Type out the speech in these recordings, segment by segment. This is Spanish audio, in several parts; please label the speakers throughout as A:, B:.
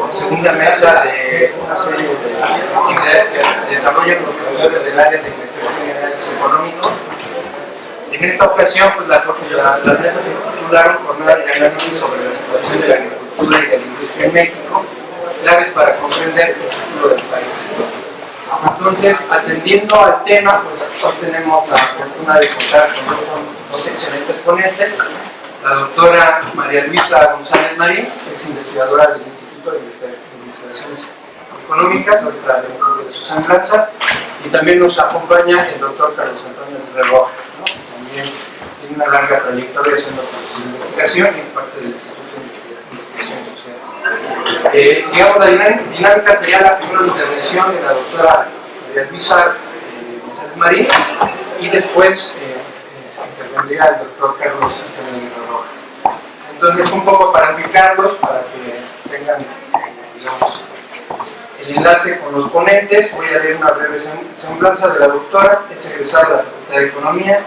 A: segunda mesa de una serie de actividades que desarrollan los profesores del área de investigación y análisis económico. En esta ocasión, pues, las mesas se titularon Jornadas de análisis sobre la situación de la agricultura y de la industria en México, claves para comprender el futuro del país. Entonces, atendiendo al tema, pues hoy tenemos la fortuna de contar con dos excelentes ponentes. La doctora María Luisa González Marín, que es investigadora del Instituto de Investigaciones Económicas, ahorita de su semblanza, y también nos acompaña el doctor Carlos Antonio Rojas, ¿no? También tiene una larga trayectoria haciendo su investigación y parte del Instituto de Investigación Social. Digamos, la dinámica sería la primera intervención de la doctora María Luisa González Marín, y después intervendría el doctor Carlos Antonio Rojas. Entonces, un poco para ubicarlos, para que tengan, digamos, el enlace con los ponentes, voy a leer una breve semblanza de la doctora. Es egresada de la Facultad de Economía,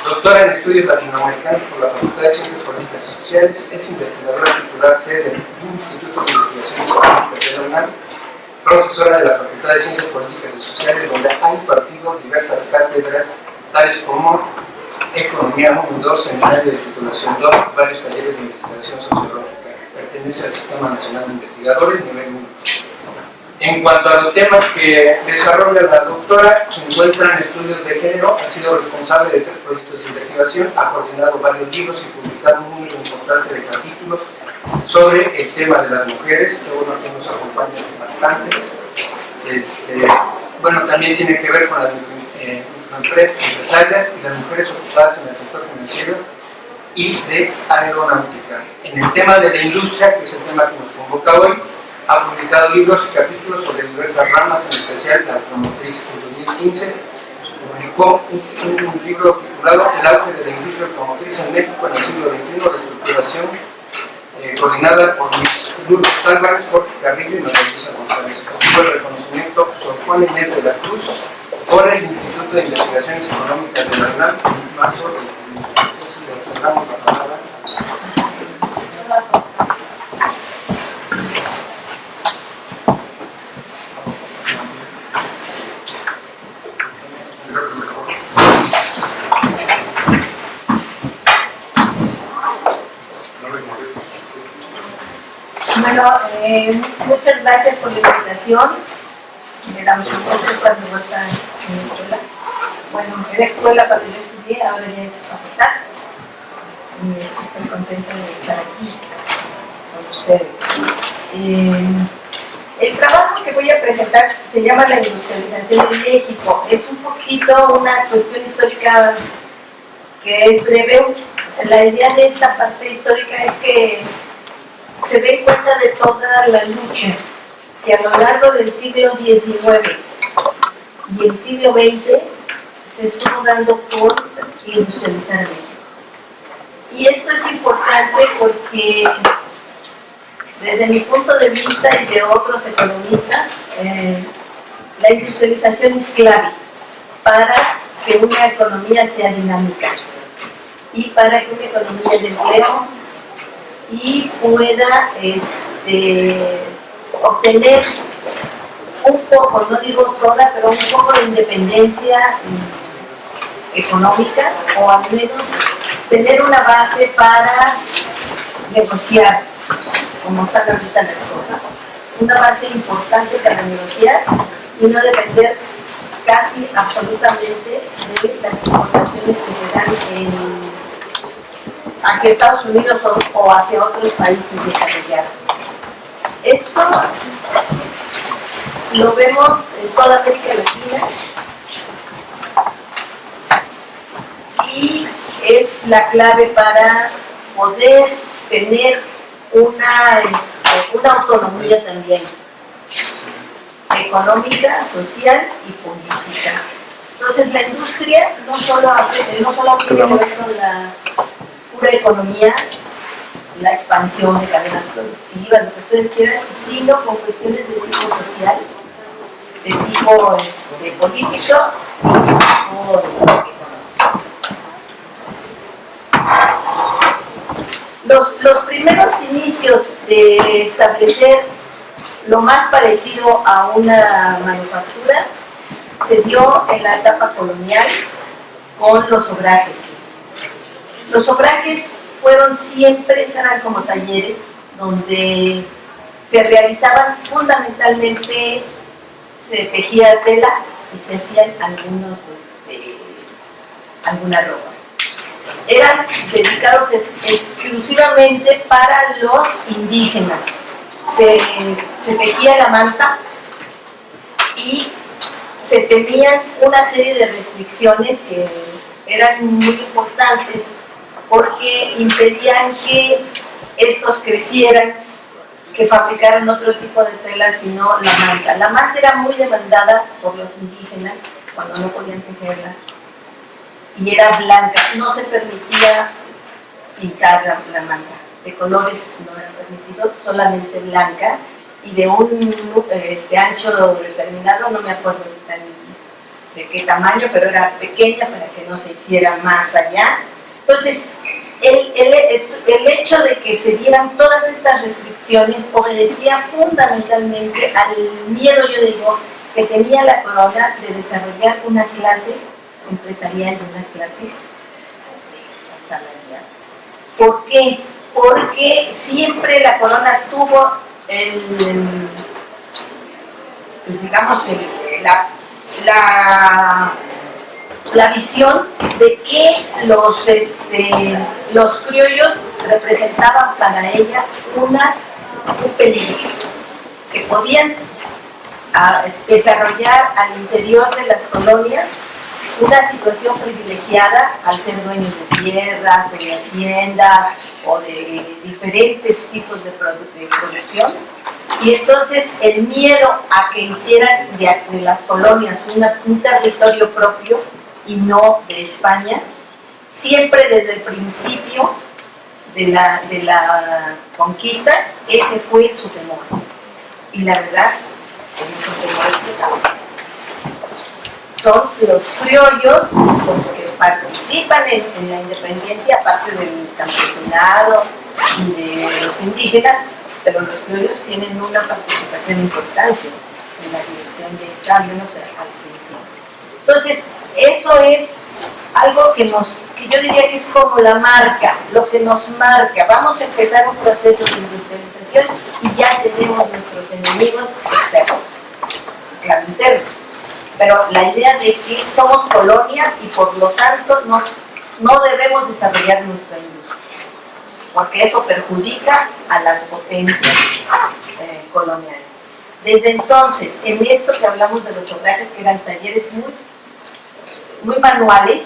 A: doctora en Estudios Latinoamericanos por la Facultad de Ciencias Políticas y Sociales, es investigadora titular sede del Instituto de Investigaciones Económicas de la UNAM, profesora de la Facultad de Ciencias Políticas y Sociales, donde ha impartido diversas cátedras, tales como Economía 1 y 2, Seminario de Titulación 2, varios talleres de investigación sociológica. Pertenece al Sistema Nacional de Investigadores, nivel 1. En cuanto a los temas que desarrolla la doctora, se encuentran estudios de género, ha sido responsable de 3 proyectos de investigación, ha coordinado varios libros y publicado un número importante de capítulos sobre el tema de las mujeres, que bueno, que nos acompaña bastante. Bueno, también tiene que ver con las empresarias y las mujeres ocupadas en el sector financiero y de aeronáutica. En el tema de la industria, que es el tema que nos convoca hoy, ha publicado libros y capítulos sobre diversas ramas, en especial la automotriz. En 2015 publicó un libro titulado El auge de la industria automotriz en México en el siglo XXI, reestructuración, coordinada por Lourdes Álvarez, Jorge Carrillo y María Luisa González. Obtuvo el reconocimiento Sor Juana Inés de la Cruz por el Instituto de Investigaciones Económicas de la UNAM en marzo del 2015.
B: Bueno, muchas gracias por la invitación. Me da mucho gusto estar de vuelta en la escuela. Bueno, era escuela cuando yo estudié, ahora ya es facultad. Y estoy contenta de estar aquí con ustedes. El trabajo que voy a presentar se llama La industrialización de México. Es un poquito una cuestión histórica que es breve. La idea de esta parte histórica es que se dé cuenta de toda la lucha que a lo largo del siglo XIX y el siglo XX se estuvo dando por industrializar a México. Y esto es importante porque, desde mi punto de vista y de otros economistas, la industrialización es clave para que una economía sea dinámica y para que una economía de empleo y pueda obtener un poco, no digo toda, pero un poco de independencia económica, o al menos tener una base para negociar, como están ahorita las cosas, una base importante para negociar y no depender casi absolutamente de las importaciones que se dan hacia Estados Unidos o hacia otros países desarrollados. Esto lo vemos en toda América Latina y es la clave para poder tener una autonomía también económica, social y política. Entonces la industria no solo tiene que ver con la pura economía, la expansión de cadenas productivas, lo que ustedes quieran, sino con cuestiones de tipo social, de tipo político y de tipo económico. Los primeros inicios de establecer lo más parecido a una manufactura se dio en la etapa colonial con los obrajes. Los obrajes fueron siempre, eran como talleres donde se realizaban fundamentalmente, se tejía tela y se hacían alguna ropa. Eran dedicados exclusivamente para los indígenas. Se tejía la manta y se tenían una serie de restricciones que eran muy importantes porque impedían que estos crecieran, que fabricaran otro tipo de tela, sino la manta. La manta era muy demandada por los indígenas cuando no podían tejerla y era blanca, no se permitía pintar la manta, de colores no era permitido, solamente blanca y de un ancho determinado, no me acuerdo de qué tamaño, pero era pequeña para que no se hiciera más allá. Entonces, el hecho de que se dieran todas estas restricciones obedecía fundamentalmente al miedo, yo digo, que tenía la corona de desarrollar una clase empresarial y una clase asalariada. ¿Por qué? Porque siempre la corona tuvo la visión de que los criollos representaban para ella un peligro, que podían desarrollar al interior de las colonias una situación privilegiada al ser dueños de tierras o de haciendas o de diferentes tipos de producción. Y entonces el miedo a que hicieran de las colonias un territorio propio y no de España, siempre desde el principio de la conquista, ese fue su temor. Y la verdad, su temor explicado. Son los criollos los que participan en la independencia, aparte del campesinado y de los indígenas, pero los criollos tienen una participación importante en la dirección de esta, al menos al principio. Entonces, eso es algo que yo diría que es como la marca, lo que nos marca. Vamos a empezar un proceso de industrialización y ya tenemos nuestros enemigos externos, claro, internos. Pero la idea de que somos colonia y por lo tanto no debemos desarrollar nuestra industria, porque eso perjudica a las potencias coloniales. Desde entonces, en esto que hablamos de los obrajes, que eran talleres muy manuales,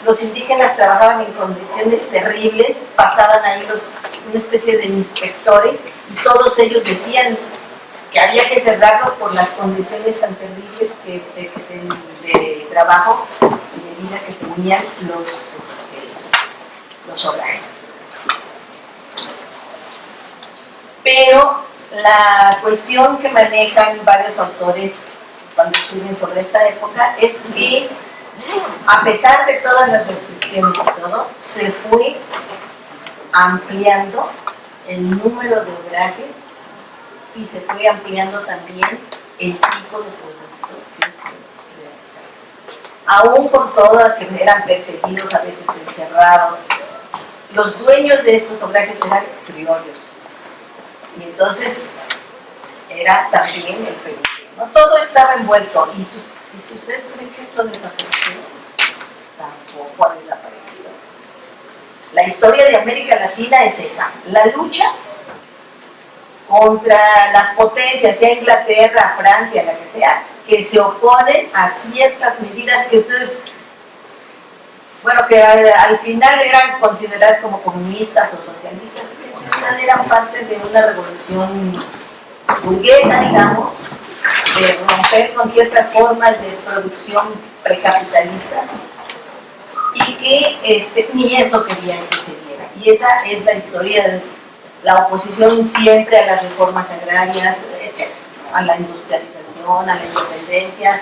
B: los indígenas trabajaban en condiciones terribles, pasaban ahí una especie de inspectores y todos ellos decían que había que cerrarlos por las condiciones tan terribles de trabajo y de vida que tenían los obrajes. Pero la cuestión que manejan varios autores cuando estudian sobre esta época es que, a pesar de todas las restricciones y todo, se fue ampliando el número de obrajes y se fue ampliando también el tipo de producto que se realizaba. Aún con todo que eran perseguidos, a veces encerrados, los dueños de estos obrajes eran criollos. Y entonces era también el peligro, ¿no? Todo estaba envuelto. Y si ustedes creen que esto desapareció, tampoco ha desaparecido. La historia de América Latina es esa, la lucha contra las potencias, sea Inglaterra, Francia, la que sea, que se oponen a ciertas medidas que ustedes, bueno, que al final eran consideradas como comunistas o socialistas, que al final eran parte de una revolución burguesa, digamos, de romper con ciertas formas de producción precapitalistas, y que ni eso querían que se diera. Y esa es la historia de la oposición siempre a las reformas agrarias, etc., a la industrialización, a la independencia,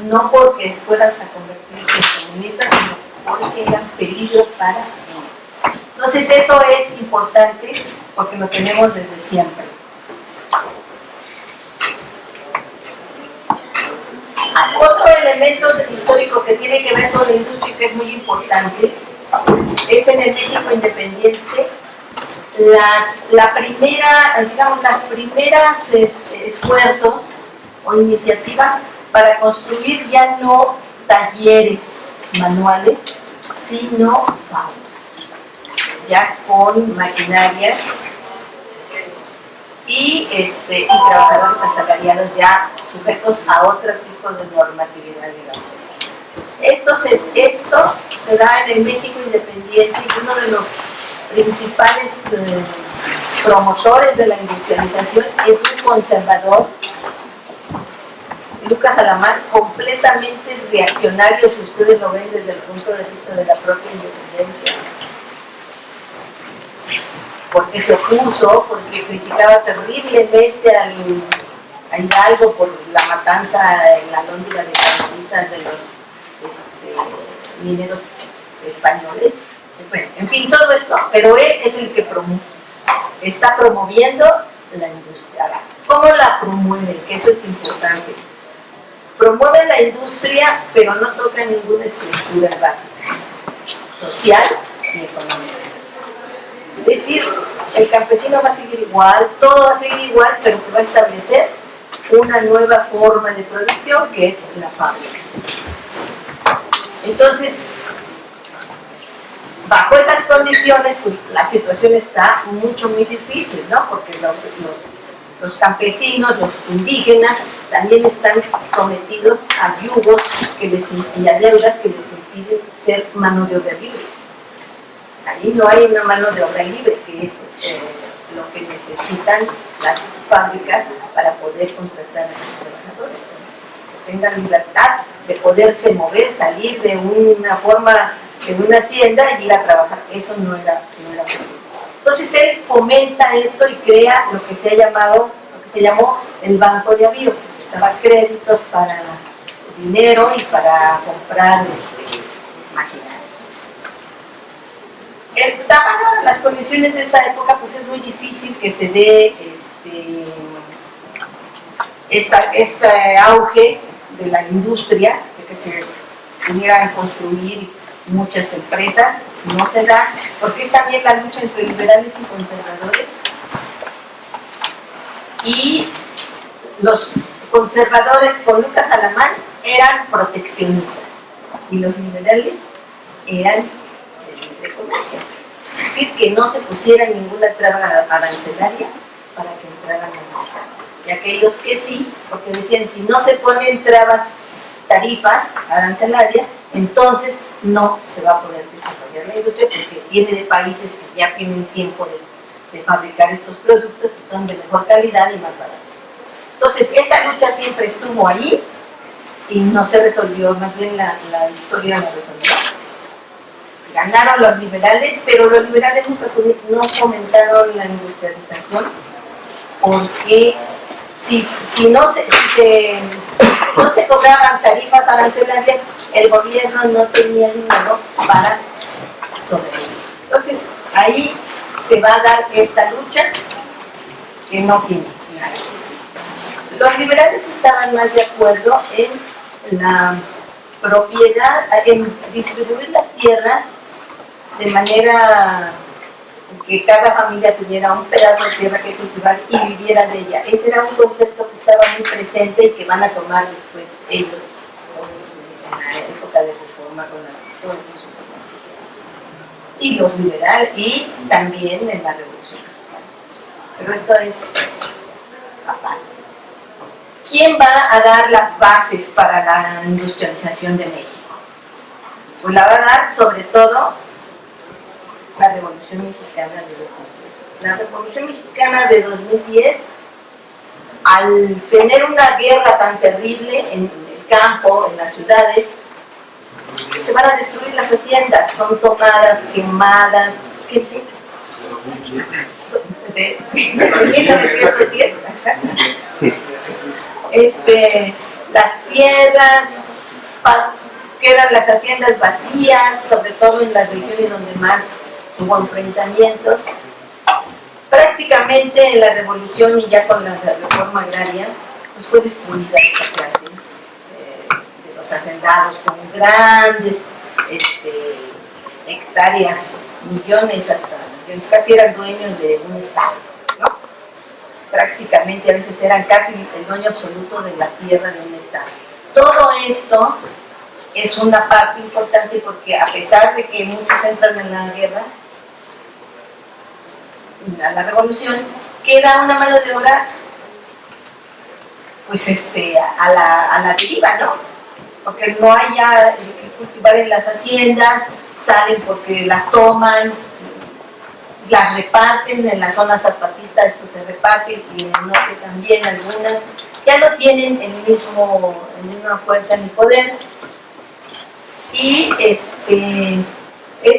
B: no porque fueran a convertirse en comunistas, sino porque eran peligro para ellos. Entonces eso es importante porque lo tenemos desde siempre. Otro elemento histórico que tiene que ver con la industria y que es muy importante es en el México independiente las primeras esfuerzos o iniciativas para construir ya no talleres manuales, sino fábricas, ya con maquinarias y trabajadores asalariados ya sujetos a otro tipo de normatividad, digamos. Esto se da en el México independiente y uno de los principales promotores de la industrialización es un conservador, Lucas Alamán, completamente reaccionario, si ustedes lo ven desde el punto de vista de la propia independencia, porque se opuso, porque criticaba terriblemente a Hidalgo por la matanza en la Alhóndiga de Carmelitas de los mineros españoles. Bueno, en fin, todo esto, pero él es el que está promoviendo la industria. Ahora, ¿cómo la promueve? Que eso es importante. Promueve la industria, pero no toca ninguna estructura básica, social y económica. Es decir, el campesino va a seguir igual, todo va a seguir igual, pero se va a establecer una nueva forma de producción que es la fábrica. Entonces, bajo esas condiciones, pues, la situación está muy difícil, ¿no? Porque los campesinos, los indígenas, también están sometidos a yugos y a deudas que les impiden ser mano de obra libre. Ahí no hay una mano de obra libre, que es lo que necesitan las fábricas para poder contratar a sus trabajadores, ¿no? Que tengan libertad de poderse mover, salir de una forma, de una hacienda y ir a trabajar. Eso no era posible. Entonces él fomenta esto y crea lo que se llamó el Banco de Avío, que daba créditos para dinero y para comprar maquinaria. Dadas las condiciones de esta época, pues es muy difícil que se dé este auge de la industria, de que se pudieran construir muchas empresas. No se da, porque es también la lucha entre liberales y conservadores. Y los conservadores con Lucas Alamán eran proteccionistas y los liberales eran de libre comercio. Es decir, que no se pusiera ninguna traba arancelaria para que entraran al mercado. Y aquellos que sí, porque decían, si no se ponen tarifas arancelarias, entonces no se va a poder desarrollar la industria, porque viene de países que ya tienen tiempo de fabricar estos productos que son de mejor calidad y más baratos. Entonces, esa lucha siempre estuvo ahí y no se resolvió, más bien la historia no resolvió. Ganaron los liberales, pero los liberales no fomentaron la industrialización, porque si no se cobraban tarifas arancelarias, el gobierno no tenía dinero para sobrevivir. Entonces, ahí se va a dar esta lucha que no tiene nada. Los liberales estaban más de acuerdo en la propiedad, en distribuir las tierras de manera que cada familia tuviera un pedazo de tierra que cultivar y viviera de ella. Ese era un concepto que estaba muy presente y que van a tomar después ellos en la época de reforma con las y los liberales, y también en la Revolución Mexicana. Pero esto es aparte. ¿Quién va a dar las bases para la industrialización de México? Pues la va a dar sobre todo la Revolución Mexicana de 2010. La Revolución Mexicana de 2010, al tener una guerra tan terrible en el campo, en las ciudades, se van a destruir las haciendas, son tomadas, quemadas, ¿qué? De 1910. Las piedras, quedan las haciendas vacías, sobre todo en las regiones donde más hubo enfrentamientos. prácticamente en la revolución y ya con la reforma agraria, pues fue destruida esta clase de los hacendados con grandes hectáreas, millones hasta millones, casi eran dueños de un estado, ¿no? Prácticamente a veces eran casi el dueño absoluto de la tierra de un estado. Todo esto es una parte importante porque a pesar de que muchos entran en la guerra, a la revolución, queda una mano de obra pues a la deriva, ¿no? Porque no hay ya que cultivar en las haciendas, salen porque las toman, las reparten en las zonas zapatistas, esto se reparte, y en el norte también algunas, ya no tienen la misma fuerza ni poder, y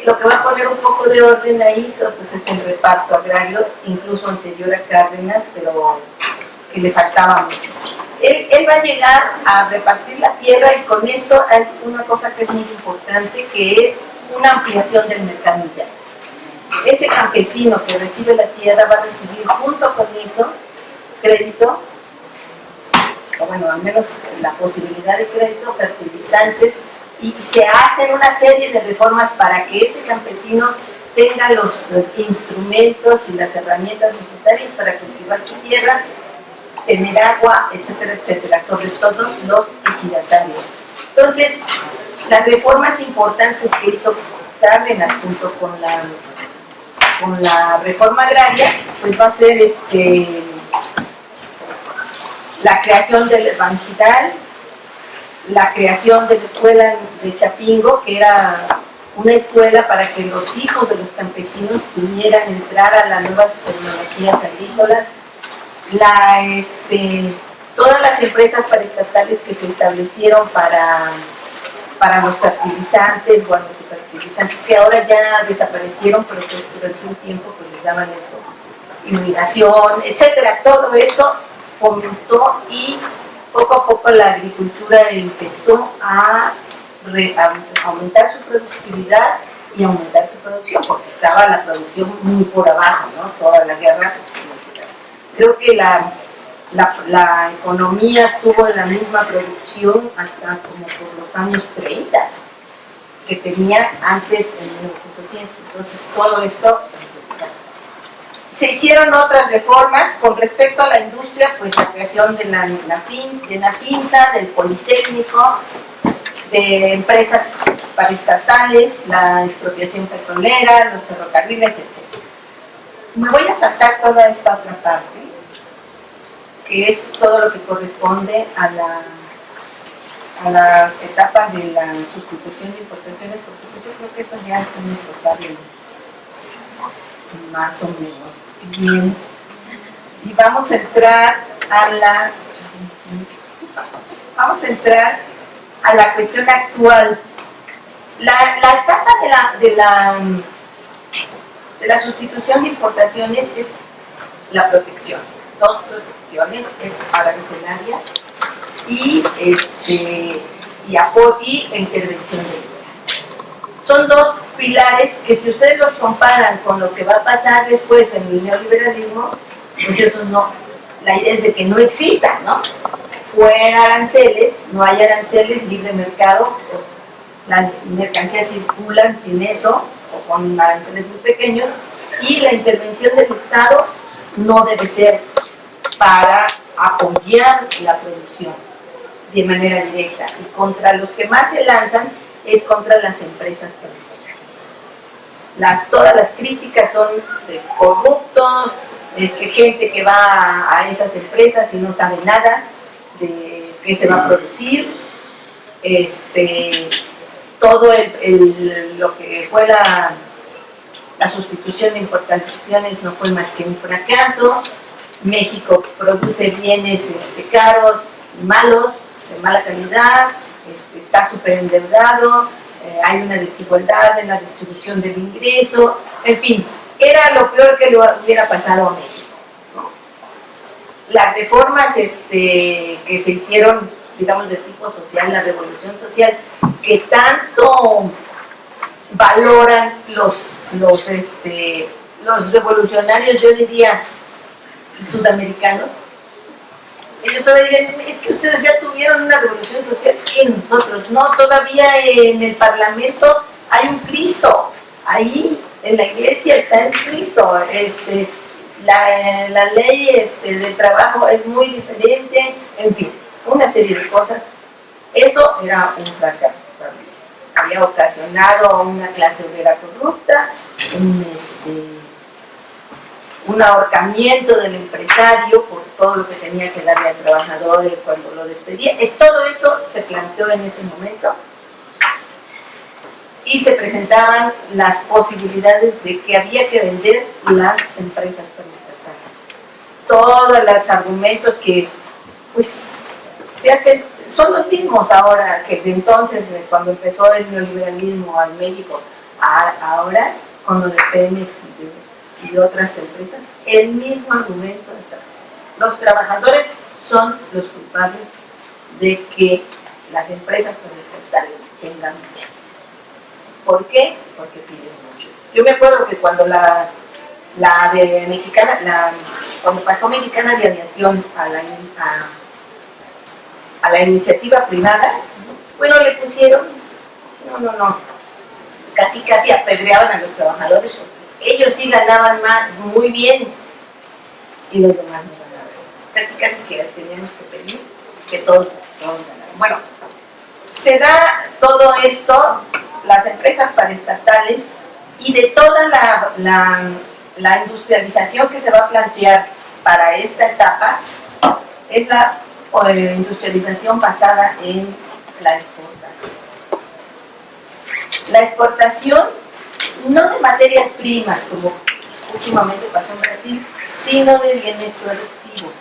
B: lo que va a poner un poco de orden ahí pues es el reparto agrario, incluso anterior a Cárdenas, pero que le faltaba mucho. Él va a llegar a repartir la tierra, y con esto hay una cosa que es muy importante, que es una ampliación del mercado interno. Ese campesino que recibe la tierra va a recibir junto con eso crédito, o bueno, al menos la posibilidad de crédito, fertilizantes, y se hacen una serie de reformas para que ese campesino tenga los instrumentos y las herramientas necesarias para cultivar su tierra, tener agua, etcétera, etcétera, sobre todo los ejidatarios. Entonces, las reformas importantes que hizo Cárdenas junto con la reforma agraria, pues va a ser la creación del Banjidal, la creación de la escuela de Chapingo, que era una escuela para que los hijos de los campesinos pudieran entrar a las nuevas tecnologías agrícolas, todas las empresas paraestatales que se establecieron para los fertilizantes, bueno, los fertilizantes que ahora ya desaparecieron, pero que durante un tiempo pues les daban eso, irrigación, etcétera. Todo eso fomentó, y poco a poco la agricultura empezó a aumentar su productividad y aumentar su producción, porque estaba la producción muy por abajo, ¿no? Toda la guerra. Creo que la economía tuvo la misma producción hasta como por los años 30 que tenía antes en 1910. Entonces todo esto se hicieron otras reformas con respecto a la industria, pues la creación de la PINTA, del Politécnico, de empresas paraestatales, la expropiación petrolera, los ferrocarriles, etc. Me voy a saltar toda esta otra parte, que es todo lo que corresponde a la etapa de la sustitución de importaciones, porque yo creo que eso ya es muy sabe más o menos bien. Y vamos a entrar a la cuestión actual. La etapa de la sustitución de importaciones es la protección. Dos protecciones, es arancelaria y intervención del Estado. Son dos pilares que, si ustedes los comparan con lo que va a pasar después en el neoliberalismo, pues eso no, la idea es de que no existan, ¿no? Fuera aranceles, no hay aranceles, libre mercado, pues las mercancías circulan sin eso, o con aranceles muy pequeños, y la intervención del Estado no debe ser para apoyar la producción de manera directa, y contra los que más se lanzan es contra las empresas paraestatales. Todas las críticas son de corruptos, gente que va a esas empresas y no sabe nada de qué se va a producir, todo lo que fue la sustitución de importaciones no fue más que un fracaso. México produce bienes caros, malos, de mala calidad, está súper endeudado, hay una desigualdad en la distribución del ingreso, en fin, era lo peor que le hubiera pasado a México, ¿no? Las reformas que se hicieron, digamos, de tipo social, la revolución social, que tanto valoran los revolucionarios, yo diría, sudamericanos, ellos todavía dicen, es que ustedes ya tuvieron una revolución social y nosotros no, todavía en el Parlamento hay un Cristo, ahí en la iglesia está el Cristo, la ley del trabajo es muy diferente, en fin, una serie de cosas. Eso era un fracaso también. Había ocasionado una clase obrera corrupta, un ahorcamiento del empresario por todo lo que tenía que darle al trabajador cuando lo despedía. Todo eso se planteó en ese momento y se presentaban las posibilidades de que había que vender las empresas paraestatales. Todos los argumentos que pues se hacen son los mismos ahora que de entonces, cuando empezó el neoliberalismo en México, ahora con lo de Pemex y otras empresas, el mismo argumento está. Los trabajadores son los culpables de que las empresas paraestatales tengan dinero. ¿Por qué? Porque piden mucho. Yo me acuerdo que cuando cuando pasó Mexicana de Aviación a la iniciativa privada, bueno, le pusieron, casi apedreaban a los trabajadores, porque ellos sí ganaban muy bien, y los demás no ganaban. Casi que teníamos que pedir que todos ganaran. Bueno, se da todo esto, las empresas paraestatales, y de toda la industrialización que se va a plantear para esta etapa, es la industrialización basada en la exportación. La exportación no de materias primas, como últimamente pasó en Brasil, sino de bienes productivos,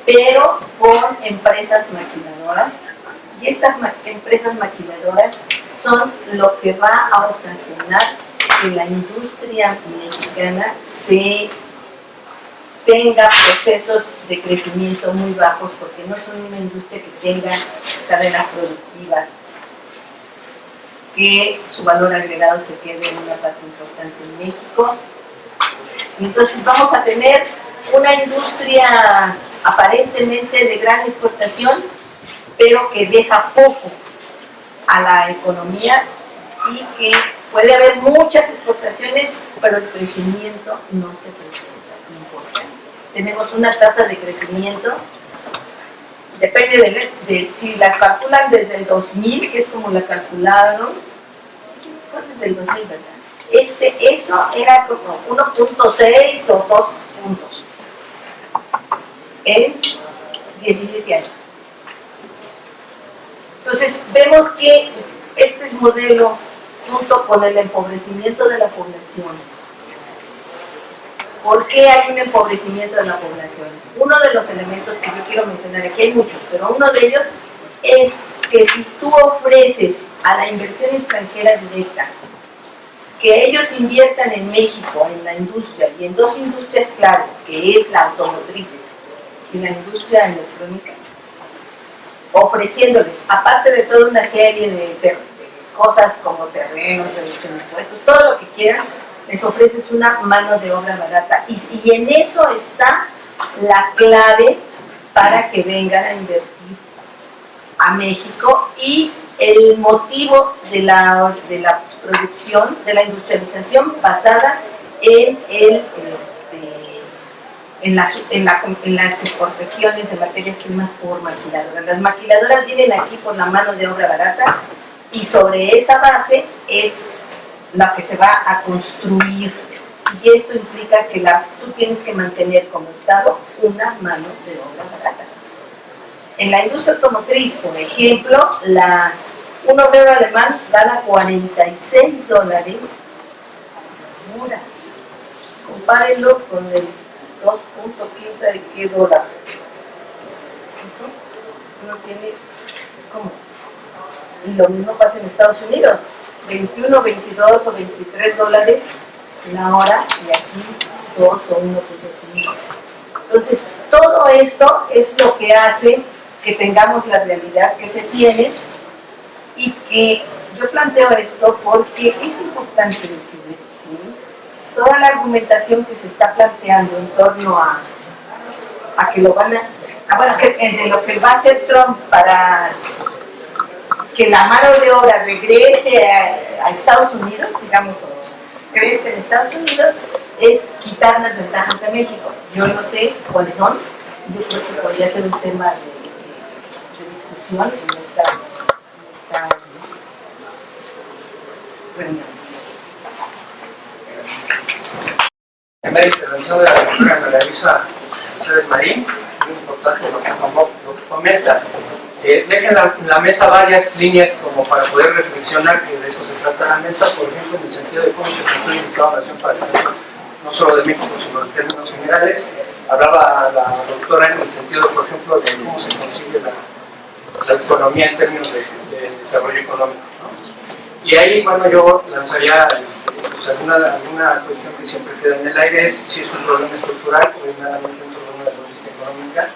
B: pero con empresas maquiladoras, y estas empresas maquiladoras son lo que va a ocasionar que la industria mexicana tenga procesos de crecimiento muy bajos, porque no son una industria que tenga cadenas productivas, que su valor agregado se quede en una parte importante en México. Y entonces vamos a tener una industria aparentemente de gran exportación, pero que deja poco a la economía, y que puede haber muchas exportaciones, pero el crecimiento no se presenta importante. Tenemos una tasa de crecimiento, depende de si la calculan desde el 2000, que es como la calcularon, fue desde el 2000, ¿verdad? Eso era como 1.6 o 2 puntos en 17 años. Entonces vemos que este modelo, junto con el empobrecimiento de la población. ¿Por qué hay un empobrecimiento de la población? Uno de los elementos que yo quiero mencionar, aquí hay muchos, pero uno de ellos es que si tú ofreces a la inversión extranjera directa que ellos inviertan en México, en la industria, y en dos industrias claves, que es la automotriz y la industria electrónica, ofreciéndoles, aparte de toda una serie de cosas como terrenos, reducción de impuestos, todo lo que quieran, les ofreces una mano de obra barata. Y en eso está la clave para que vengan a invertir a México, y el motivo de la producción, de la industrialización basada en las exportaciones de materias primas por maquiladoras. Las maquiladoras vienen aquí por la mano de obra barata, y sobre esa base es la que se va a construir, y esto implica que tú tienes que mantener como Estado una mano de obra barata. En la industria automotriz, por ejemplo, un obrero alemán gana $46 hora. Compárenlo con el 2.15 de qué dólar. Eso no tiene cómo. Y lo mismo pasa en Estados Unidos, 21, 22 o 23 dólares la hora, y aquí 2 o 1.5. Entonces, todo esto es lo que hace que tengamos la realidad que se tiene, y que yo planteo esto porque es importante decir esto, ¿sí? Toda la argumentación que se está planteando en torno a a que lo van bueno, de lo que va a hacer Trump para que la mano de obra regrese a Estados Unidos, digamos, o crezca en Estados Unidos, es quitar las ventajas de México. Yo no sé cuáles son, yo creo que podría ser un tema de discusión en esta reunión.
A: En la intervención de la doctora María Luisa Chávez Marín, muy importante lo que comenta. Deja en la mesa varias líneas como para poder reflexionar, que de eso se trata la mesa, por ejemplo, en el sentido de cómo se construye el Estado-Nación para el futuro, no solo de México, sino en términos generales. Hablaba la doctora en el sentido, por ejemplo, de cómo se consigue la autonomía en términos de desarrollo económico, ¿no? Y ahí, bueno, yo lanzaría pues, alguna cuestión que siempre queda en el aire, es si es un problema estructural o es meramente un problema de política económica,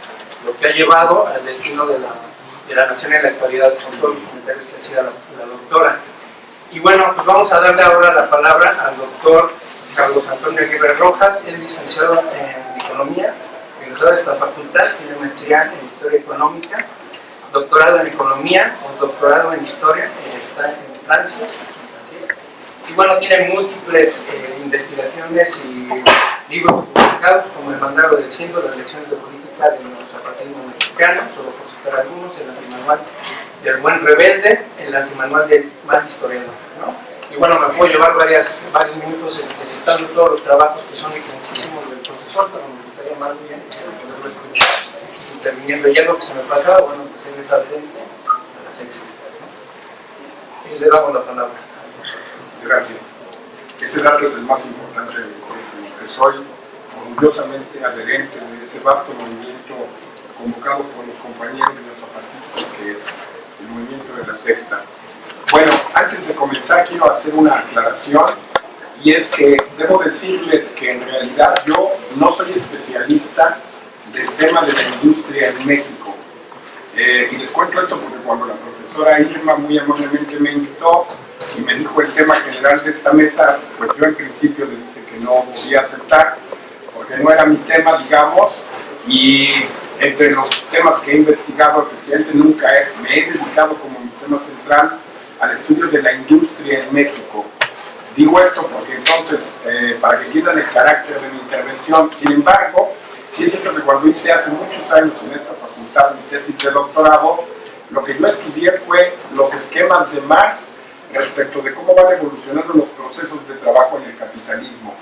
A: lo que ha llevado al destino de la nación en la actualidad. Son todos los comentarios que hacía la doctora. Y bueno, pues vamos a darle ahora la palabra al doctor Carlos Antonio Aguirre Rojas. Es licenciado en Economía, egresado de esta facultad, tiene maestría en Historia Económica, doctorado en Economía, doctorado en Historia, está en Francia, así es. Y bueno, tiene múltiples investigaciones y libros publicados, como El Mandado del Cielo, las lecciones de política de los zapatismo mexicanos, solo por citar algunos, el antimanual del buen rebelde, el antimanual del mal historiador, ¿no? Y bueno, me puedo llevar varios minutos citando todos los trabajos que son extensísimos del profesor, pero me gustaría más bien poderlo escuchar interviniendo. Ya lo que se me pasaba, bueno, pues él es atente a la sexta, ¿no? Y le damos la palabra.
C: Gracias. Ese dato es el más importante de que soy orgullosamente adherente de ese vasto movimiento convocado por los compañeros de los zapatistas, que es el movimiento de la sexta. Bueno, antes de comenzar quiero hacer una aclaración, y es que debo decirles que en realidad yo no soy especialista del tema de la industria en México. Y les cuento esto porque cuando la profesora Irma muy amablemente me invitó y me dijo el tema general de esta mesa, pues yo en principio le dije que no podía aceptar, porque no era mi tema, digamos, y entre los temas que he investigado, efectivamente nunca me he dedicado como mi tema central al estudio de la industria en México. Digo esto porque entonces, para que entiendan el carácter de mi intervención, sin embargo, sí es cierto que cuando hice hace muchos años en esta facultad mi tesis de doctorado, lo que yo estudié fue los esquemas de Marx respecto de cómo van evolucionando los procesos de trabajo en el capitalismo.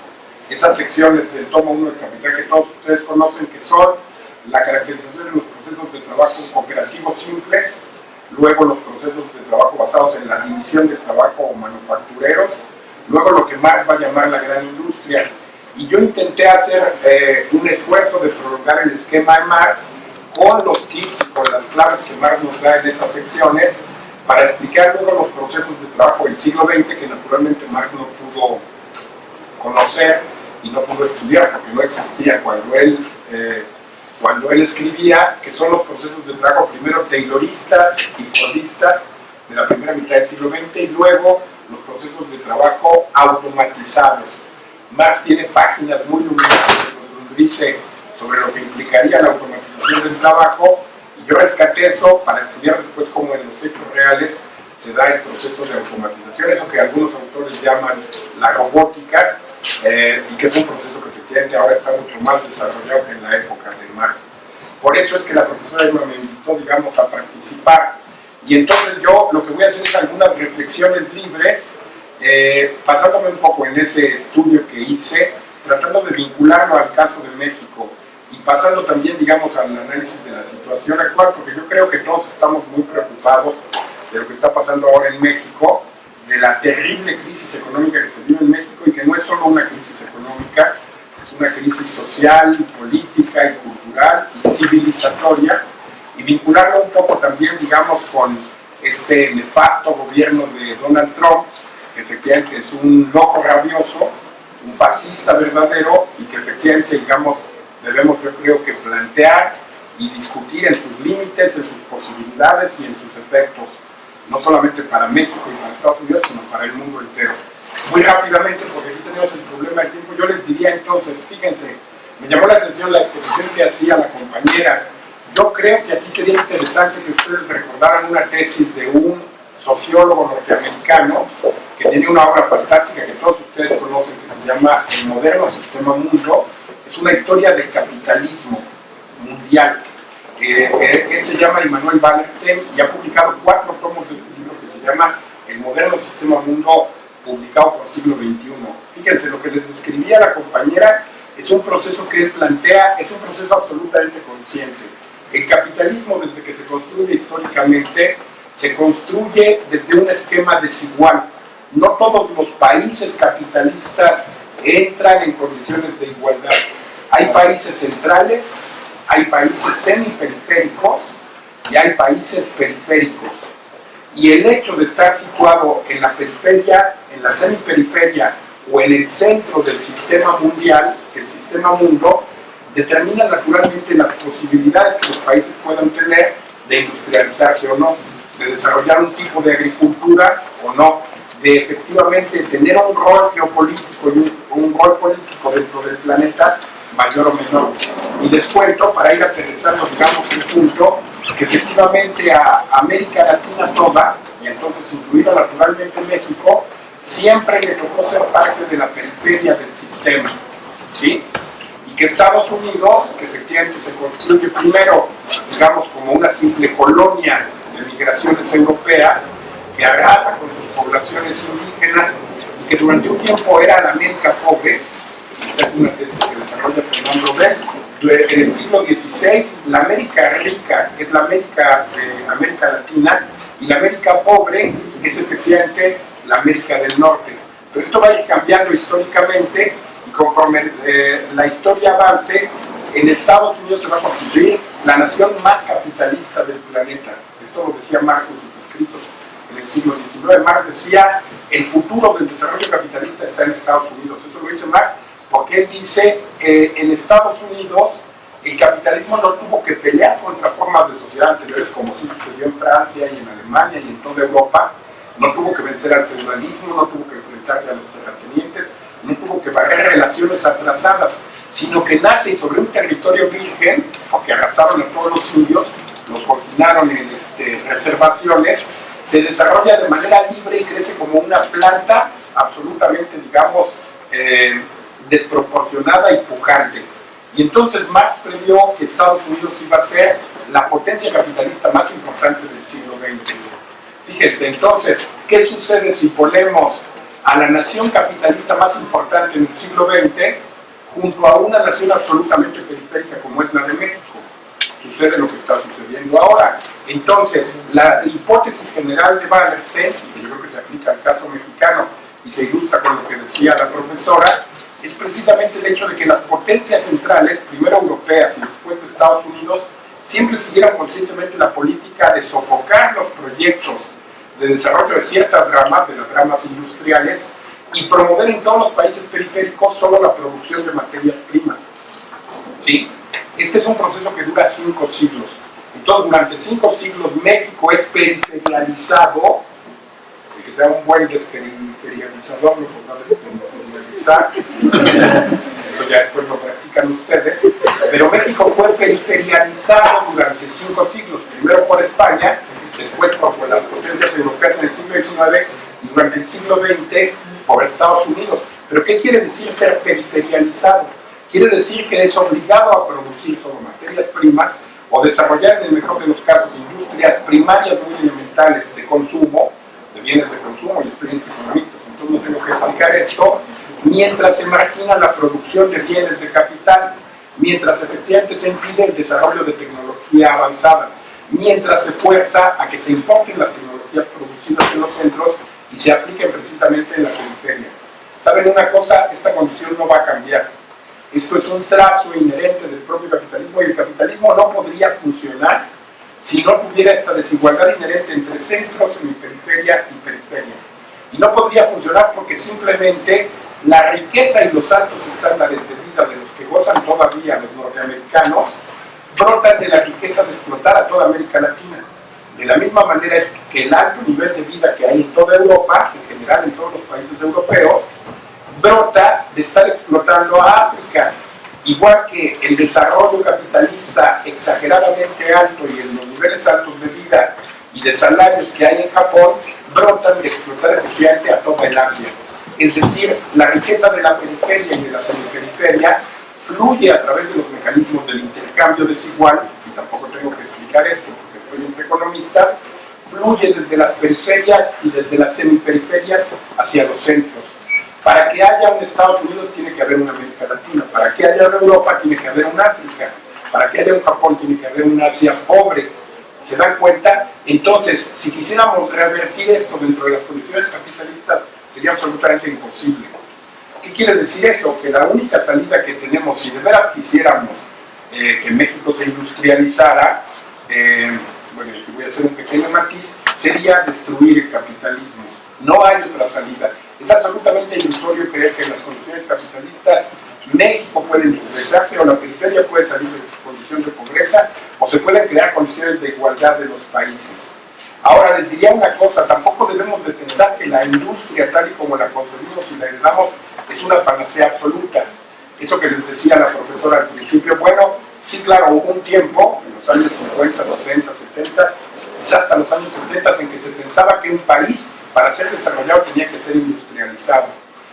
C: Esas secciones del tomo 1 del Capital que todos ustedes conocen, que son la caracterización de los procesos de trabajo cooperativos simples, luego los procesos de trabajo basados en la división del trabajo manufactureros, luego lo que Marx va a llamar la gran industria. Y yo intenté hacer un esfuerzo de prolongar el esquema de Marx con los tips y con las claves que Marx nos da en esas secciones, para explicar luego los procesos de trabajo del siglo XX que naturalmente Marx no pudo conocer y no pudo estudiar porque no existía cuando él escribía, que son los procesos de trabajo primero tayloristas y fordistas de la primera mitad del siglo XX y luego los procesos de trabajo automatizados. Marx tiene páginas muy luminosas donde dice sobre lo que implicaría la automatización del trabajo, y yo rescaté eso para estudiar después cómo en los hechos reales se da el proceso de automatización, eso que algunos autores llaman la robótica, y que es un proceso que efectivamente ahora está mucho más desarrollado que en la época de Marx. Por eso es que la profesora Irma me invitó, digamos, a participar, y entonces yo lo que voy a hacer es algunas reflexiones libres, basándome un poco en ese estudio que hice, tratando de vincularlo al caso de México, y pasando también, digamos, al análisis de la situación actual, porque yo creo que todos estamos muy preocupados de lo que está pasando ahora en México, de la terrible crisis económica que se vive en México, y que no es solo una crisis económica, es una crisis social, política y cultural y civilizatoria, y vincularlo un poco también, digamos, con este nefasto gobierno de Donald Trump, que efectivamente es un loco rabioso, un fascista verdadero, y que efectivamente, digamos, debemos, yo creo, que plantear y discutir en sus límites, en sus posibilidades y en sus efectos, no solamente para México y para Estados Unidos, sino para el mundo entero. Muy rápidamente, porque aquí tenemos el problema del tiempo, yo les diría entonces, fíjense, Me llamó la atención la exposición que hacía la compañera. Yo creo que aquí sería interesante que ustedes recordaran una tesis de un sociólogo norteamericano que tiene una obra fantástica que todos ustedes conocen, que se llama El moderno sistema mundo. Es una historia del capitalismo mundial. Él se llama Immanuel Wallerstein y ha publicado 4 tomos de este libro que se llama El moderno sistema mundo, publicado por siglo XXI. Fíjense, lo que les describía la compañera es un proceso que él plantea, es un proceso absolutamente consciente. El capitalismo, desde que se construye históricamente, se construye desde un esquema desigual. No todos los países capitalistas entran en condiciones de igualdad. Hay países centrales, hay países semiperiféricos y hay países periféricos. Y el hecho de estar situado en la periferia, en la semiperiferia o en el centro del sistema mundial, el sistema mundo, determina naturalmente las posibilidades que los países puedan tener de industrializarse o no, de desarrollar un tipo de agricultura o no, de efectivamente tener un rol geopolítico y un rol político dentro del planeta mayor o menor. Y les cuento, para ir aterrizando, digamos, el punto, que efectivamente a América Latina toda, y entonces incluida naturalmente México, siempre le tocó ser parte de la periferia del sistema, ¿sí? Y que Estados Unidos, que efectivamente se construye primero, digamos, como una simple colonia de migraciones europeas, que arrasa con sus poblaciones indígenas y que durante un tiempo era la América pobre. Esta es una tesis que desarrolla Fernando Bell. En el siglo XVI, la América rica es la América de América Latina y la América pobre es efectivamente la América del Norte. Pero esto va a ir cambiando históricamente y conforme la historia avance, en Estados Unidos se va a constituir la nación más capitalista del planeta. Esto lo decía Marx en sus escritos en el siglo XIX. Marx decía, el futuro del desarrollo capitalista está en Estados Unidos. Eso lo dice Marx porque él dice, en Estados Unidos el capitalismo no tuvo que pelear contra formas de sociedad anteriores, como sí sucedió en Francia y en Alemania y en toda Europa. No tuvo que vencer al feudalismo, no tuvo que enfrentarse a los terratenientes, no tuvo que barrer relaciones atrasadas, sino que nace sobre un territorio virgen, porque arrasaron a todos los indios, los confinaron en reservaciones, se desarrolla de manera libre y crece como una planta absolutamente, digamos, desproporcionada y pujante. Y entonces Marx previó que Estados Unidos iba a ser la potencia capitalista más importante del siglo XX. Fíjense, entonces, ¿qué sucede si ponemos a la nación capitalista más importante en el siglo XX junto a una nación absolutamente periférica como es la de México? Sucede lo que está sucediendo ahora. Entonces, la hipótesis general de Wallerstein, que yo creo que se aplica al caso mexicano y se ilustra con lo que decía la profesora, es precisamente el hecho de que las potencias centrales, primero europeas y después de Estados Unidos, siempre siguieron conscientemente la política de sofocar los proyectos de desarrollo de ciertas ramas, de las ramas industriales, y promover en todos los países periféricos solo la producción de materias primas. ¿Sí? Este es un proceso que dura 5 siglos. Entonces, durante 5 siglos México es periferializado, y que sea un buen desperiferializador, no por nada desperiferializar, eso ya después lo practican ustedes, pero México fue periferializado durante 5 siglos, primero por España, después por las potencias europeas en el siglo XIX y durante el siglo XX por Estados Unidos. ¿Pero qué quiere decir ser periferializado? Quiere decir que es obligado a producir solo materias primas o desarrollar en el mejor de los casos industrias primarias muy elementales de consumo, de bienes de consumo, y estoy entre economistas, entonces no tengo que explicar esto, mientras se margina la producción de bienes de capital, mientras efectivamente se impide el desarrollo de tecnología avanzada, mientras se fuerza a que se importen las tecnologías producidas en los centros y se apliquen precisamente en la periferia. ¿Saben una cosa? Esta condición no va a cambiar. Esto es un trazo inherente del propio capitalismo y el capitalismo no podría funcionar si no tuviera esta desigualdad inherente entre centro, semiperiferia y periferia. Y no podría funcionar porque simplemente la riqueza y los altos estándares de vida de los que gozan todavía los norteamericanos brotan de la riqueza de explotar a toda América Latina. De la misma manera es que el alto nivel de vida que hay en toda Europa, en general en todos los países europeos, brota de estar explotando a África. igual que el desarrollo capitalista exageradamente alto y en los niveles altos de vida y de salarios que hay en Japón, brotan de explotar efectivamente a toda el Asia. Es decir, la riqueza de la periferia y de la semiperiferia fluye a través de los mecanismos del intercambio desigual, y tampoco tengo que explicar esto porque estoy entre economistas, fluye desde las periferias y desde las semiperiferias hacia los centros. Para que haya un Estados Unidos tiene que haber una América Latina, para que haya una Europa tiene que haber un África, para que haya un Japón tiene que haber una Asia pobre. ¿Se dan cuenta? Entonces, si quisiéramos revertir esto dentro de las condiciones capitalistas, sería absolutamente imposible. ¿Qué quiere decir esto? Que la única salida que tenemos, si de veras quisiéramos que México se industrializara, bueno, aquí voy a hacer un pequeño matiz, sería destruir el capitalismo. No hay otra salida. Es absolutamente ilusorio creer que en las condiciones capitalistas México puede industrializarse o la periferia puede salir de su condición de pobreza o se pueden crear condiciones de igualdad de los países. Ahora, les diría una cosa, tampoco debemos de pensar que la industria tal y como la concebimos y la heredamos es una panacea absoluta. Eso que les decía la profesora al principio, bueno, sí, claro, hubo un tiempo, en los años 50, 60, 70, quizás hasta los años 70, en que se pensaba que un país, para ser desarrollado, tenía que ser industrializado.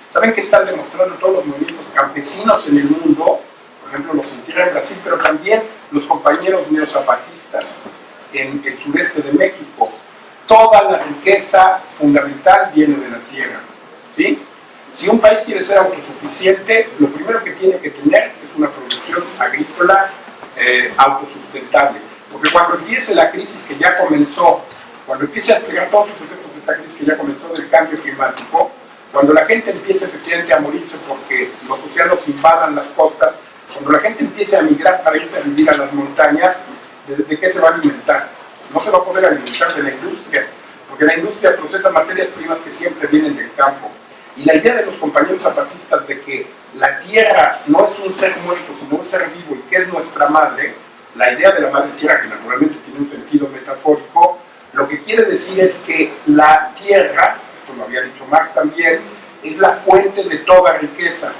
C: ¿Saben qué están demostrando todos los movimientos campesinos en el mundo? Por ejemplo, los en tierra en Brasil, pero también los compañeros neozapatistas en el sureste de México. Toda la riqueza fundamental viene de la tierra, ¿sí? Si un país quiere ser autosuficiente, lo primero que tiene que tener es una producción agrícola autosustentable. Porque cuando empiece la crisis que ya comenzó, cuando empiece a explicar todos sus efectos esta crisis que ya comenzó del cambio climático, cuando la gente empiece efectivamente a morirse porque los océanos invadan las costas, cuando la gente empiece a migrar para irse a vivir a las montañas, ¿de qué se va a alimentar? No se va a poder alimentar de la industria, porque la industria procesa materias primas que siempre vienen del campo. Y la idea de los compañeros zapatistas de que la tierra no es un ser muerto, sino un ser vivo y que es nuestra madre, la idea de la madre tierra, que naturalmente tiene un sentido metafórico, lo que quiere decir es que la tierra, esto lo había dicho Marx también, es la fuente de toda riqueza.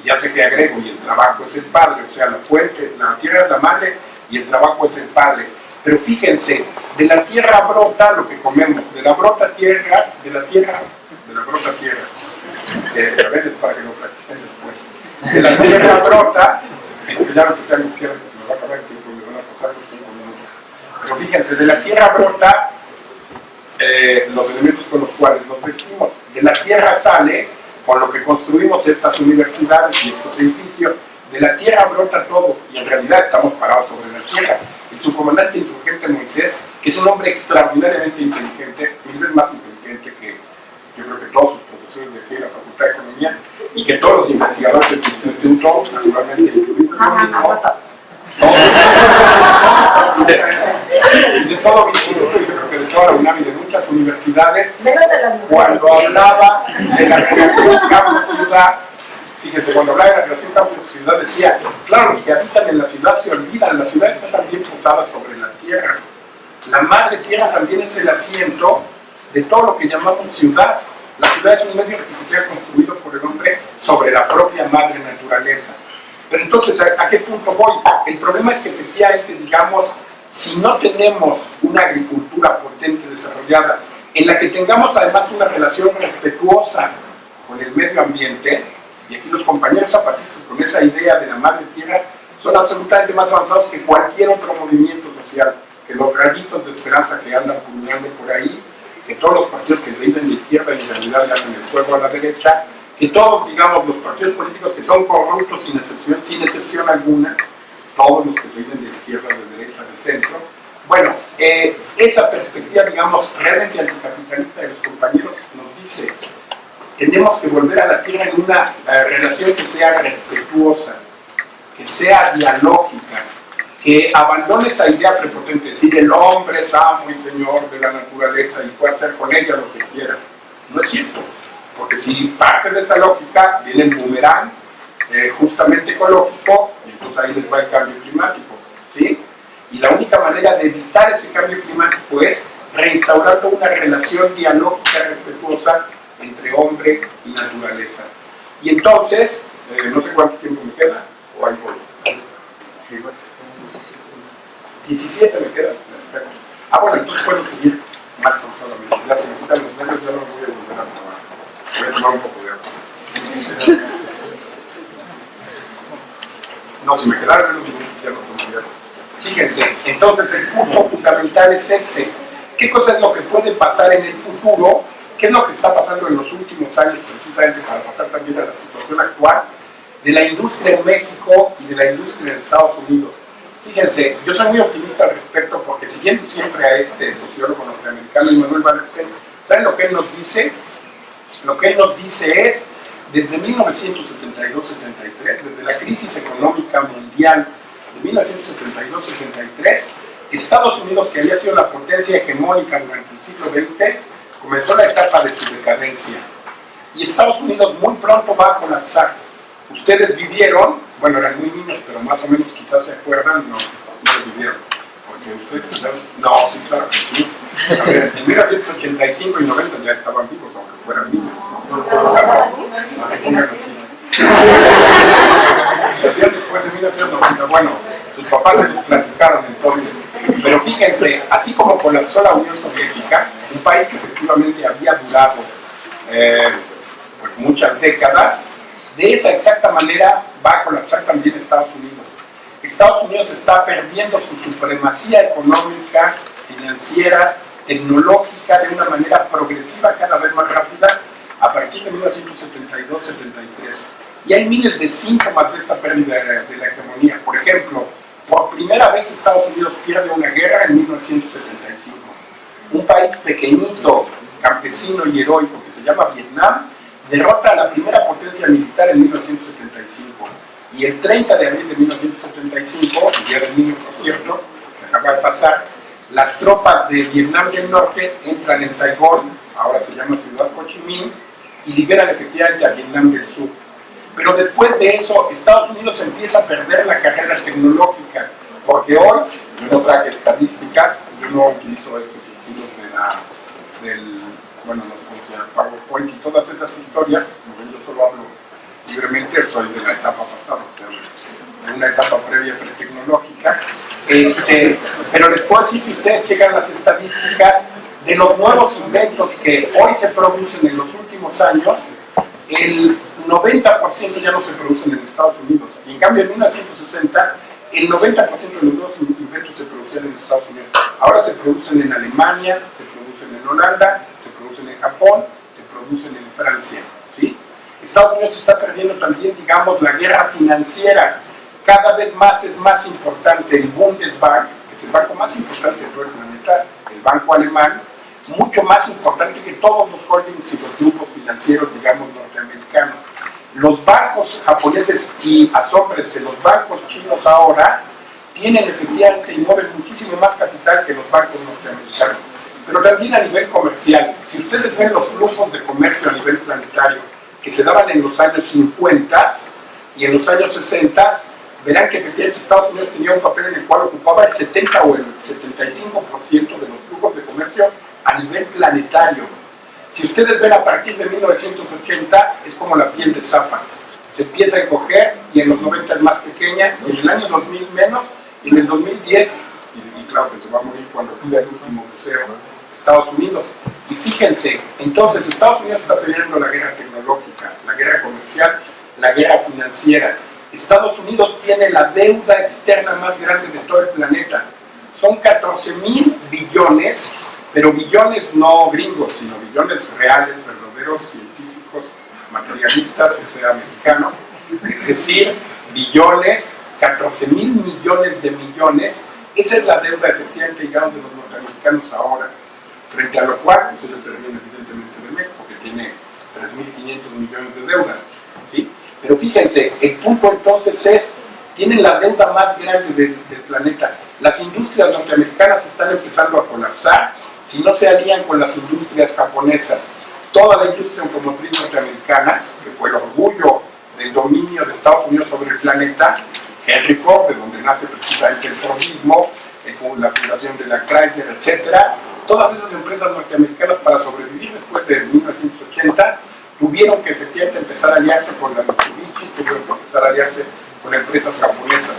C: Y ya sé que agrego, y el trabajo es el padre, o sea, la fuente, la tierra es la madre y el trabajo es el padre. Pero fíjense, de la tierra brota lo que comemos, de la brota tierra, a ver, para que lo practiquen después. De la tierra brota, ya no que sea lo quiero, porque me va a acabar el tiempo y me van a pasar los 5 minutos. Pero fíjense, de la tierra brota los elementos con los cuales nos vestimos. De la tierra sale, con lo que construimos estas universidades y estos edificios, de la tierra brota todo, y en realidad estamos parados sobre la tierra. El subcomandante insurgente Moisés, que es un hombre extraordinariamente inteligente, mil veces más inteligente que yo creo que todos sus profesores de aquí de la Facultad de Economía, y que todos los investigadores del instituto, naturalmente incluidos yo mismo, de todo el instituto, y yo creo que de toda la UNAM y de muchas universidades, cuando hablaba de la relación campo-ciudad, fíjense, cuando hablaba de la relación campo-ciudad decía, claro, los que habitan en la ciudad se olvidan, la ciudad está también posada sobre la tierra. La madre tierra también es el asiento de todo lo que llamamos ciudad. La ciudad es un medio artificial construido por el hombre sobre la propia madre naturaleza. Pero entonces, ¿a qué punto voy? El problema es que efectivamente, digamos, si no tenemos una agricultura potente, desarrollada, en la que tengamos además una relación respetuosa con el medio ambiente, y aquí los compañeros zapatistas con esa idea de la madre tierra son absolutamente más avanzados que cualquier otro movimiento social, que los rayitos de esperanza que andan pululando por ahí, que todos los partidos que se dicen de izquierda y en realidad ganan el juego a la derecha, que todos, digamos, los partidos políticos que son corruptos sin excepción alguna, todos los que se dicen de izquierda, de derecha, de centro. Bueno, esa perspectiva, digamos, realmente anticapitalista de los compañeros nos dice, tenemos que volver a la tierra en una relación que sea respetuosa, que sea dialógica, que abandone esa idea prepotente, es decir, el hombre es amo y señor de la naturaleza y puede hacer con ella lo que quiera. No es cierto, porque si parte de esa lógica viene el boomerang justamente ecológico, y entonces ahí les va el cambio climático, ¿sí? Y la única manera de evitar ese cambio climático es reinstaurando una relación dialógica respetuosa entre hombre y naturaleza. Y entonces, no sé cuánto tiempo me queda, o hay 17 me queda. Perfecto. Bueno, entonces puedo seguir más solamente. Ya se necesitan los medios, ya no voy a volver a probar. Voy a tomar un poco de agua. No, si me quedaron menos minutos ya no podría. Fíjense, entonces el punto fundamental es este. ¿Qué cosa es lo que puede pasar en el futuro? ¿Qué es lo que está pasando en los últimos años precisamente para pasar también a la situación actual de la industria en México y de la industria en Estados Unidos? Fíjense, yo soy muy optimista al respecto porque siguiendo siempre a este sociólogo norteamericano, Immanuel Wallerstein, ¿saben lo que él nos dice? Lo que él nos dice es, desde 1972-73, desde la crisis económica mundial de 1972-73, Estados Unidos, que había sido la potencia hegemónica durante el siglo XX, comenzó la etapa de su decadencia. Y Estados Unidos muy pronto va a colapsar. Ustedes vivieron, bueno, eran muy niños, pero más o menos quizás se acuerdan, no lo vivieron. Porque ustedes quizás, no, sí, claro que sí. A ver, en 1985 y 90 ya estaban vivos, aunque fueran niños. No se pongan así. Después de 1990, bueno, sus papás se les platicaron entonces. Pero fíjense, así como colapsó la Unión Soviética, un país que efectivamente había durado pues muchas décadas, de esa exacta manera va a colapsar también Estados Unidos. Estados Unidos está perdiendo su supremacía económica, financiera, tecnológica de una manera progresiva, cada vez más rápida, a partir de 1972-73. Y hay miles de síntomas de esta pérdida de la hegemonía. Por ejemplo, por primera vez Estados Unidos pierde una guerra en 1975. Un país pequeñito, campesino y heroico que se llama Vietnam, derrota a la primera potencia militar en 1975. Y el 30 de abril de 1975, el día del niño, por cierto, que acaba de pasar, las tropas de Vietnam del Norte entran en Saigón, ahora se llama Ciudad Ho Chi Minh, y liberan efectivamente a Vietnam del Sur. Pero después de eso, Estados Unidos empieza a perder la carrera tecnológica, porque hoy, yo no traje estadísticas, yo no utilizo estos estilos bueno, no sé cómo se llama, PowerPoint y todas esas historias, yo solo hablo libremente, soy de la etapa pasada, o sea, de una etapa previa pretecnológica, pero después sí, si ustedes checan las estadísticas de los nuevos inventos que hoy se producen en los últimos años, el 90% ya no se producen en Estados Unidos. Y en cambio, en 1960, el 90% de los nuevos inventos se producían en Estados Unidos. Ahora se producen en Alemania, se producen en Holanda, se producen en Japón, se producen en Francia. ¿Sí? Estados Unidos está perdiendo también, digamos, la guerra financiera. Cada vez más es más importante el Bundesbank, que es el banco más importante de todo el planeta, el banco alemán, mucho más importante que todos los holdings y los grupos financieros, digamos, norteamericanos. Los bancos japoneses y, asómbrense, los bancos chinos ahora tienen efectivamente y mueven muchísimo más capital que los bancos norteamericanos. Pero también a nivel comercial. Si ustedes ven los flujos de comercio a nivel planetario que se daban en los años 50 y en los años 60, verán que efectivamente Estados Unidos tenía un papel en el cual ocupaba el 70 o el 75% de los flujos de comercio a nivel planetario. Si ustedes ven a partir de 1980, es como la piel de zapa. Se empieza a encoger y en los 90 es más pequeña, y en el año 2000 menos, y en el 2010, y claro que se va a morir cuando pida el último deseo, Estados Unidos. Y fíjense, entonces Estados Unidos está perdiendo la guerra tecnológica, la guerra comercial, la guerra financiera. Estados Unidos tiene la deuda externa más grande de todo el planeta. Son 14,000 billones, pero billones no gringos, sino billones reales, verdaderos, científicos, materialistas, que sea mexicano. Es decir, billones, 14,000 millones de millones. Esa es la deuda efectivamente, digamos, de los norteamericanos ahora. Frente a lo cual, pues ellos se ríen evidentemente de México, que tiene 3.500 millones de deuda, ¿sí? Pero fíjense, el punto entonces es, tienen la deuda más grande del planeta. Las industrias norteamericanas están empezando a colapsar si no se alían con las industrias japonesas. Toda la industria automotriz norteamericana, que fue el orgullo del dominio de Estados Unidos sobre el planeta, Henry Ford, de donde nace precisamente el Fordismo, la fundación de la Chrysler, etcétera, todas esas empresas norteamericanas, para sobrevivir después de 1980, tuvieron que efectivamente empezar a aliarse con la Mitsubishi, tuvieron que empezar a aliarse con empresas japonesas.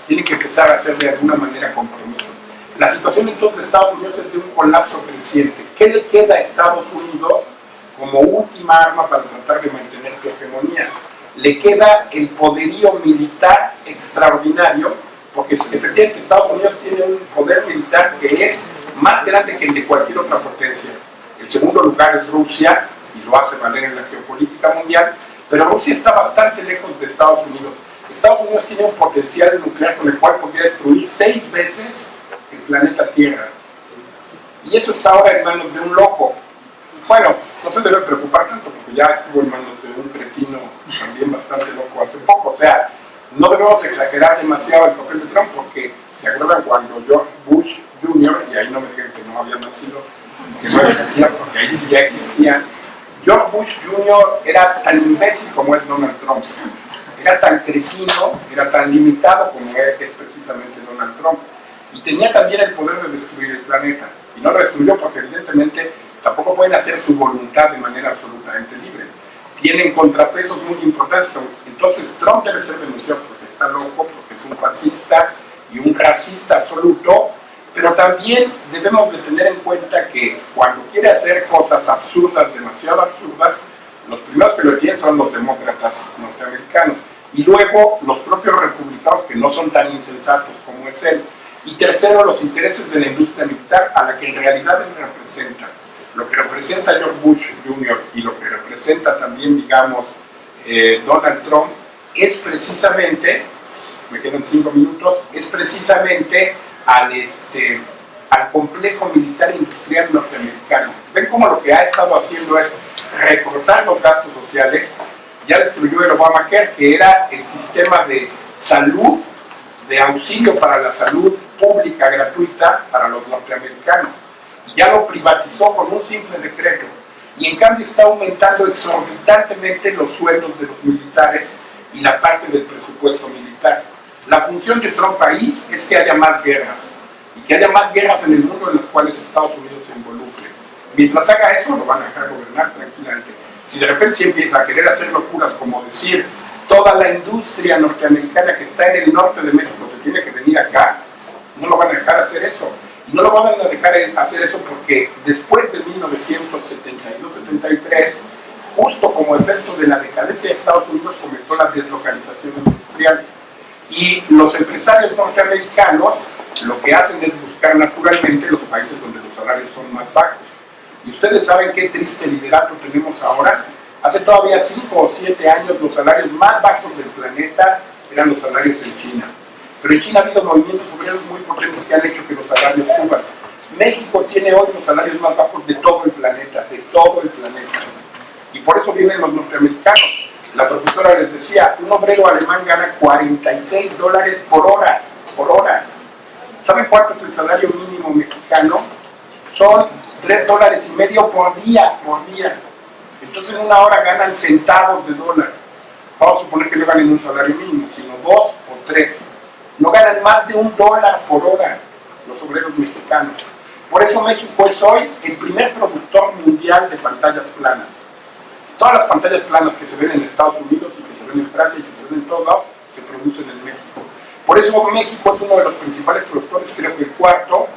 C: Y tienen que empezar a hacer de alguna manera compromisos. La situación entonces de Estados Unidos es de un colapso creciente. ¿Qué le queda a Estados Unidos como última arma para tratar de mantener su hegemonía? Le queda el poderío militar extraordinario, porque efectivamente Estados Unidos tiene un poder militar que es más grande que el de cualquier otra potencia. El segundo lugar es Rusia, y lo hace valer en la geopolítica mundial, pero Rusia está bastante lejos de Estados Unidos. Estados Unidos tiene un potencial nuclear con el cual podría destruir 6 veces el planeta Tierra. Y eso está ahora en manos de un loco. Bueno, no se debe preocupar tanto, porque ya estuvo en manos de un cretino también bastante loco hace poco. O sea, no debemos exagerar demasiado el papel de Trump, porque se acuerdan cuando George Bush Jr., y ahí no me digan que no había nacido, que no existía, porque ahí sí ya existía. George Bush Jr. era tan imbécil como es Donald Trump. Era tan cretino, era tan limitado como es precisamente Donald Trump. Y tenía también el poder de destruir el planeta. Y no lo destruyó porque evidentemente tampoco pueden hacer su voluntad de manera absolutamente libre. Tienen contrapesos muy importantes. Entonces Trump debe ser denunciado porque está loco, porque es un fascista y un racista absoluto. Pero también debemos de tener en cuenta que cuando quiere hacer cosas absurdas, demasiado absurdas, los primeros que lo tienen son los demócratas norteamericanos. Y luego los propios republicanos, que no son tan insensatos como es él. Y tercero, los intereses de la industria militar, a la que en realidad él representa. Lo que representa George Bush Jr. y lo que representa también, digamos, Donald Trump, es precisamente, me quedan 5 minutos, es precisamente al complejo militar industrial norteamericano. Ven cómo lo que ha estado haciendo es recortar los gastos sociales. Ya destruyó el Obamacare, que era el sistema de salud, de auxilio para la salud pública gratuita para los norteamericanos. Y ya lo privatizó con un simple decreto. Y en cambio está aumentando exorbitantemente los sueldos de los militares y la parte del presupuesto militar. La función de Trump ahí es que haya más guerras. Y que haya más guerras en el mundo en las cuales Estados Unidos se involucre. Mientras haga eso, lo van a dejar gobernar tranquilamente. Si de repente se empieza a querer hacer locuras como decir toda la industria norteamericana que está en el norte de México se tiene que venir acá, no lo van a dejar hacer eso. Y no lo van a dejar hacer eso porque después de 1972-73, justo como efecto de la decadencia de Estados Unidos, comenzó la deslocalización industrial. Y los empresarios norteamericanos lo que hacen es buscar naturalmente los países donde los salarios son más bajos. Y ustedes saben qué triste liderato tenemos ahora. Hace todavía 5 o 7 años los salarios más bajos del planeta eran los salarios en China. Pero en China ha habido movimientos obreros muy potentes que han hecho que los salarios suban. México tiene hoy los salarios más bajos de todo el planeta, Y por eso vienen los norteamericanos. La profesora les decía, un obrero alemán gana $46 por hora. ¿Saben cuánto es el salario mínimo mexicano? Son $3.50 por día. Entonces en una hora ganan centavos de dólar. Vamos a suponer que no ganen un salario mínimo, sino 2 o 3. No ganan más de $1 por hora los obreros mexicanos. Por eso México es hoy el primer productor mundial de pantallas planas. Todas las pantallas planas que se ven en Estados Unidos y que se ven en Francia y que se ven en todos lados, se producen en México. Por eso México es uno de los principales productores, creo que el cuarto,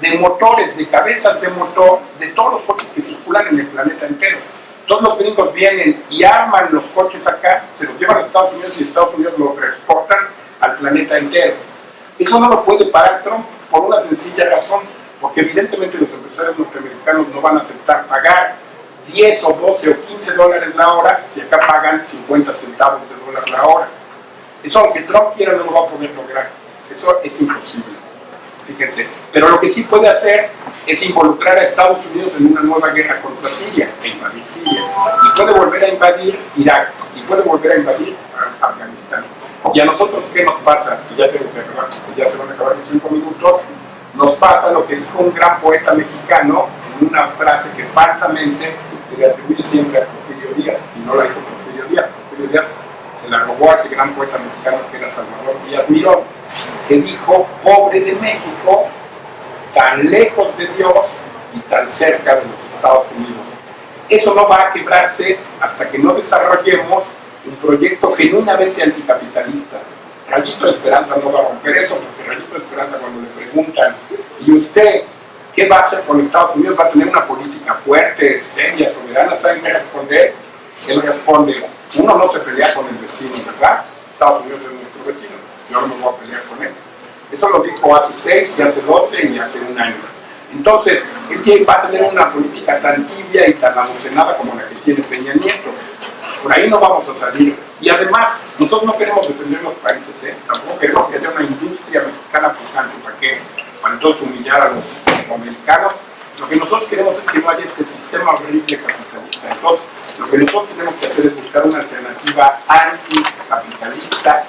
C: de motores, de cabezas de motor, de todos los coches que circulan en el planeta entero. Todos los gringos vienen y arman los coches acá, se los llevan a Estados Unidos y Estados Unidos los reexportan al planeta entero. Eso no lo puede parar Trump por una sencilla razón, porque evidentemente los empresarios norteamericanos no van a aceptar pagar 10 o 12 o 15 dólares la hora si acá pagan 50 centavos de dólar la hora. Eso, aunque Trump quiera, no lo va a poder lograr. Eso es imposible. Fíjense. Pero lo que sí puede hacer es involucrar a Estados Unidos en una nueva guerra contra Siria, e invadir Siria. Y puede volver a invadir Irak. Y puede volver a invadir Afganistán. Y a nosotros, ¿qué nos pasa? Y ya tengo que acabar, ya se van a acabar los 5 minutos. Nos pasa lo que dijo un gran poeta mexicano en una frase que falsamente se le atribuye siempre a Porfirio Díaz. Y no la dijo Porfirio Díaz. Porfirio Díaz se la robó a ese gran poeta mexicano que era Salvador Díaz Mirón, que dijo: pobre de México, tan lejos de Dios y tan cerca de los Estados Unidos. Eso no va a quebrarse hasta que no desarrollemos un proyecto genuinamente anticapitalista, Rayito de Esperanza no va a romper eso, porque Rayito de Esperanza cuando le preguntan, ¿y usted qué va a hacer con Estados Unidos? ¿Va a tener una política fuerte, seria, soberana? ¿Saben qué responder? Él responde, uno no se pelea con el vecino, ¿verdad? Estados Unidos es nuestro vecino, yo no me voy a pelear con él. Eso lo dijo hace 6, y hace 12 y hace un año. Entonces, él va a tener una política tan tibia y tan amocenada como la que tiene Peña Nieto. Por ahí no vamos a salir. Y además, nosotros no queremos defender los países, tampoco queremos que haya una industria mexicana pujante. ¿Para qué? Para entonces humillar a los americanos. Lo que nosotros queremos es que no haya este sistema horrible capitalista. Entonces, lo que nosotros tenemos que hacer es buscar una alternativa anticapitalista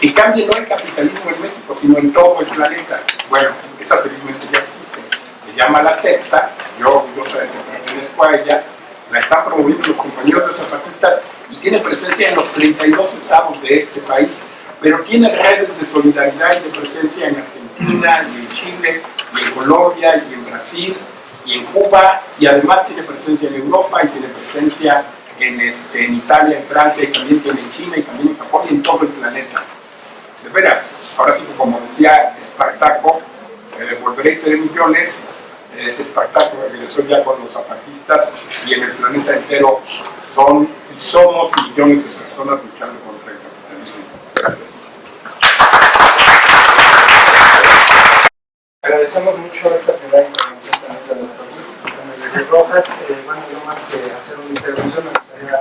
C: que cambie no el capitalismo en México, sino en todo el planeta. Bueno, esa felizmente ya existe. Se llama La Sexta, yo orgullosamente pertenezco a ella, la están promoviendo los compañeros de los zapatistas y tiene presencia en los 32 estados de este país, pero tiene redes de solidaridad y de presencia en Argentina, y en Chile, y en Colombia, y en Brasil, y en Cuba, y además tiene presencia en Europa, y tiene presencia en Italia, en Francia, y también tiene en China, y también en Japón, y en todo el planeta. De veras, ahora sí que como decía Espartaco, volveréis a ser millones. Espartaco regresó ya con los zapatistas y en el planeta entero son y somos millones de personas luchando contra el capitalismo. Gracias.
A: Agradecemos mucho esta primera intervención también del doctor Rojas. Bueno, yo más que hacer una intervención me gustaría